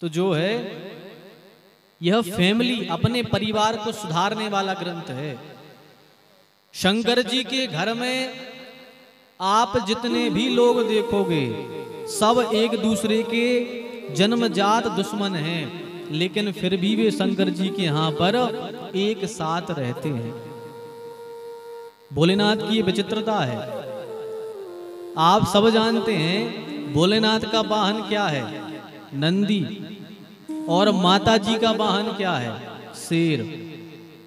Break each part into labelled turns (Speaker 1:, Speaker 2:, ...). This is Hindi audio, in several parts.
Speaker 1: तो जो है यह फैमिली अपने परिवार को सुधारने वाला ग्रंथ है। शंकर जी के घर में आप जितने भी लोग देखोगे सब एक दूसरे के जन्मजात दुश्मन हैं, लेकिन फिर भी वे शंकर जी के यहाँ पर एक साथ रहते हैं। भोलेनाथ की विचित्रता है। आप सब जानते हैं भोलेनाथ का वाहन क्या है? नंदी। और माता जी का वाहन क्या है? शेर।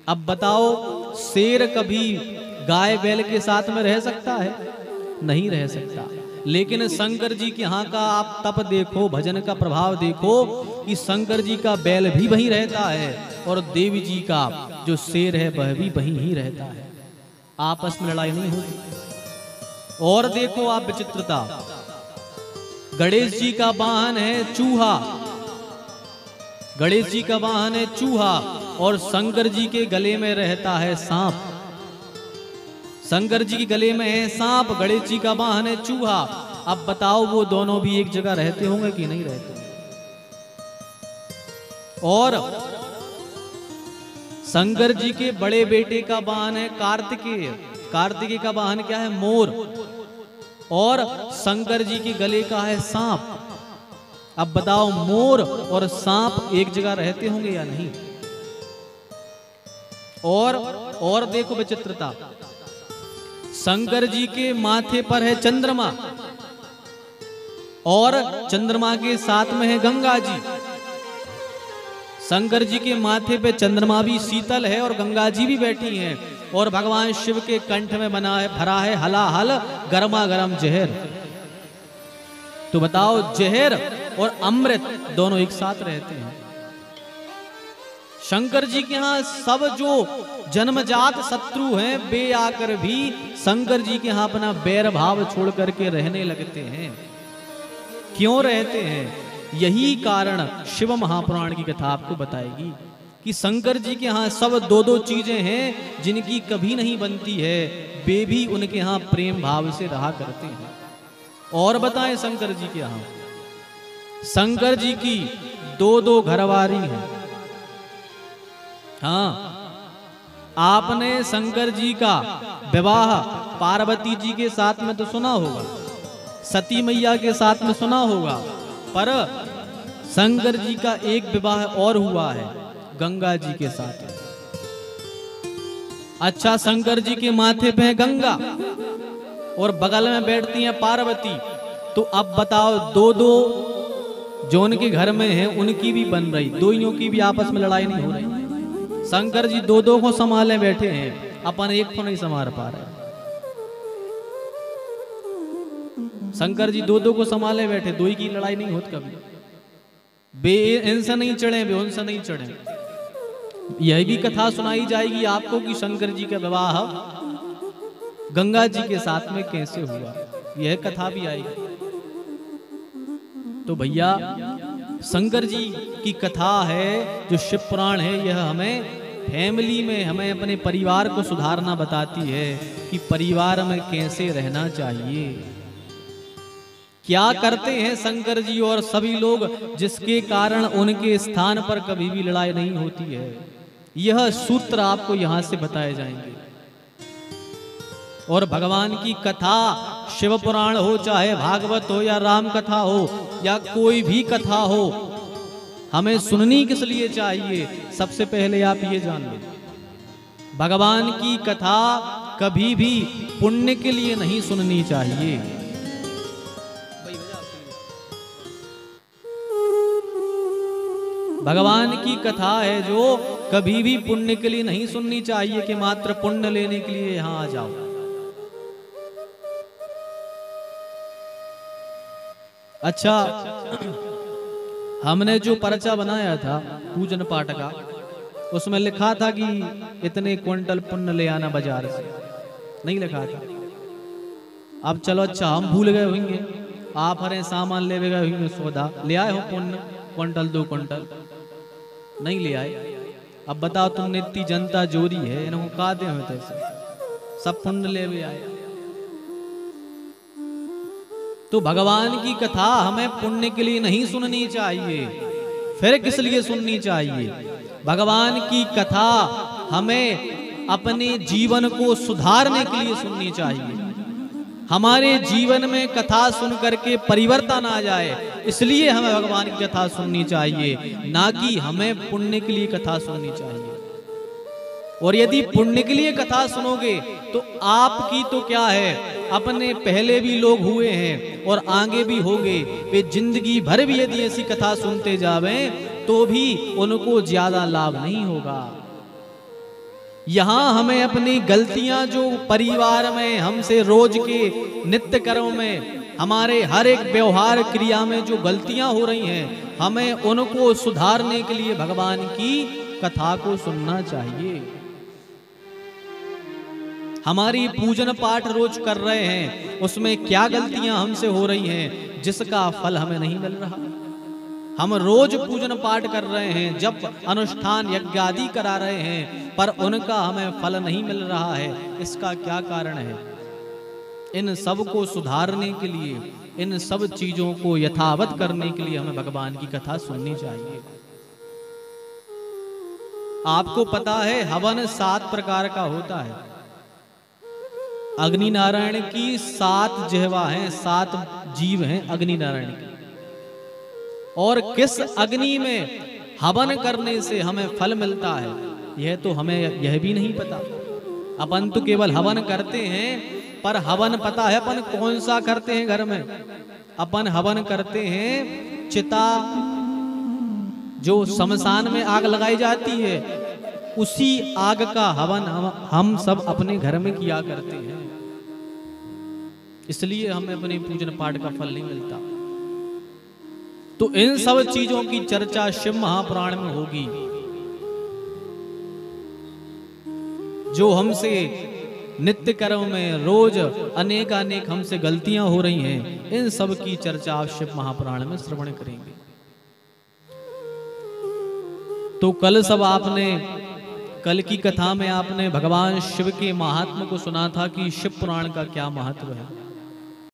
Speaker 1: अब बताओ, शेर कभी गाय बैल के साथ में रह सकता है? नहीं रह सकता। लेकिन शंकर जी के यहाँ का आप तप देखो, भजन का प्रभाव देखो कि शंकर जी का बैल भी वहीं रहता है और देवी जी का जो शेर है वह भी वहीं ही रहता है। आपस में लड़ाई नहीं होती। और देखो आप विचित्रता, गणेश जी का वाहन है चूहा। गणेश जी का वाहन है चूहा और शंकर जी के गले में रहता है सांप। शंकर जी के गले में है सांप, गणेश जी का वाहन है चूहा। अब बताओ वो दोनों भी एक जगह रहते होंगे कि नहीं रहते? और शंकर जी के बड़े बेटे का वाहन है कार्तिकेय। कार्तिकेय का वाहन क्या है? मोर। और शंकर जी के गले का है सांप। अब बताओ मोर और सांप एक जगह रहते होंगे या नहीं? और देखो विचित्रता, शंकर जी के माथे पर है चंद्रमा और चंद्रमा के साथ में है गंगा जी। शंकर जी के माथे पे चंद्रमा भी शीतल है और गंगा जी भी बैठी हैं और भगवान शिव के कंठ में बना है भरा है हलाहल गर्मा गर्म जहर। तो बताओ जहर और अमृत दोनों एक साथ रहते हैं। शंकर जी के यहाँ सब जो जन्मजात शत्रु हैं वे आकर भी शंकर जी के यहाँ अपना बैर भाव छोड़ करके रहने लगते हैं। क्यों रहते हैं? यही कारण शिव महापुराण की कथा आपको बताएगी कि शंकर जी के यहाँ सब दो दो चीजें हैं जिनकी कभी नहीं बनती है, वे भी उनके यहाँ प्रेम भाव से रहा करते हैं। और बताएं शंकर जी के यहाँ शंकर जी की दो दो घरवारी हैं। हाँ, आपने शंकर जी का विवाह पार्वती जी के साथ में तो सुना होगा, सती मैया के साथ में सुना होगा, पर शंकर जी का एक विवाह और हुआ है गंगा जी के साथ। अच्छा, शंकर जी के माथे पे है गंगा और बगल में बैठती हैं पार्वती। तो अब बताओ दो दो जो उनके घर में है उनकी भी बन रही, दोइयों की भी आपस में लड़ाई नहीं हो रही। शंकर जी दो दो को संभाले बैठे हैं, अपन एक को नहीं संभाल पा रहे। शंकर जी दो दो को संभाले बैठे, दो ही की लड़ाई नहीं होती कभी। बे इनसे नहीं चढ़े, बे उनसे नहीं चढ़े। यह भी कथा सुनाई जाएगी आपको कि शंकर जी का विवाह गंगा जी के साथ में कैसे हुआ, यह कथा भी आएगी। तो भैया शंकर जी की कथा है जो शिव पुराण है, यह हमें फैमिली में हमें अपने परिवार को सुधारना बताती है कि परिवार में कैसे रहना चाहिए। क्या करते हैं शंकर जी और सभी लोग जिसके कारण उनके स्थान पर कभी भी लड़ाई नहीं होती है, यह सूत्र आपको यहां से बताए जाएंगे। और भगवान की कथा शिव पुराण हो, चाहे भागवत हो या राम कथा हो या कोई भी कथा हो, हमें सुननी किस लिए चाहिए? सबसे पहले आप ये जान लो, भगवान की कथा कभी भी पुण्य के लिए नहीं सुननी चाहिए। भगवान की कथा है जो कभी भी पुण्य के लिए नहीं सुननी चाहिए कि मात्र पुण्य लेने के लिए यहां आ जाओ। अच्छा, हमने जो पर्चा बनाया था पूजन पाठ का, उसमें लिखा था कि इतने क्विंटल पुण्य ले आना बाजार से, नहीं लिखा था। अब चलो, अच्छा हम भूल गए होंगे, आप हरे सामान ले गए होंगे, सौदा ले आए हो पुण्य क्विंटल 2 क्विंटल नहीं ले आए। अब बताओ तुमने इतनी जनता जोरी है, इनको का दे हो तो सब पुण्य ले भी आए। तो भगवान की कथा हमें पुण्य के लिए नहीं सुननी चाहिए, फिर किस लिए सुननी चाहिए? भगवान की कथा हमें अपने जीवन को सुधारने के लिए सुननी चाहिए। हमारे जीवन में कथा सुन करके परिवर्तन आ जाए, इसलिए हमें भगवान की कथा सुननी चाहिए, ना कि हमें पुण्य के लिए कथा सुननी चाहिए। और यदि पुण्य के लिए कथा सुनोगे तो आपकी तो क्या है, अपने पहले भी लोग हुए हैं और आगे भी होंगे, वे जिंदगी भर भी यदि ऐसी कथा सुनते जावें तो भी उनको ज्यादा लाभ नहीं होगा। यहाँ हमें अपनी गलतियां जो परिवार में हमसे रोज के नित्य कर्म में, हमारे हर एक व्यवहार क्रिया में जो गलतियां हो रही हैं, हमें उनको सुधारने के लिए भगवान की कथा को सुनना चाहिए। हमारी पूजन पाठ रोज कर रहे हैं, उसमें क्या गलतियां हमसे हो रही हैं जिसका फल हमें नहीं मिल रहा। हम रोज पूजन पाठ कर रहे हैं, जब अनुष्ठान यज्ञ आदि करा रहे हैं, पर उनका हमें फल नहीं मिल रहा है, इसका क्या कारण है? इन सब को सुधारने के लिए, इन सब चीजों को यथावत करने के लिए हमें भगवान की कथा सुननी चाहिए। आपको पता है हवन 7 प्रकार का होता है। अग्नि नारायण की 7 जिह्वा हैं, 7 जीव हैं अग्नि नारायण की। और किस अग्नि में हवन करने से हमें फल मिलता है, यह तो हमें यह भी नहीं पता। अपन तो केवल हवन करते हैं, पर हवन पता है अपन कौन सा करते हैं घर में? अपन हवन करते हैं चिता, जो शमशान में आग लगाई जाती है, उसी आग का हवन हम सब अपने घर में किया करते हैं। इसलिए हमें अपने पूजन पाठ का फल नहीं मिलता। तो इन सब चीजों की चर्चा शिव महापुराण में होगी। जो हमसे नित्य कर्म में रोज अनेक हमसे गलतियां हो रही हैं, इन सब की चर्चा आप शिव महापुराण में श्रवण करेंगे। तो कल की कथा में आपने भगवान शिव के महात्म्य को सुना था कि शिव पुराण का क्या महत्व है।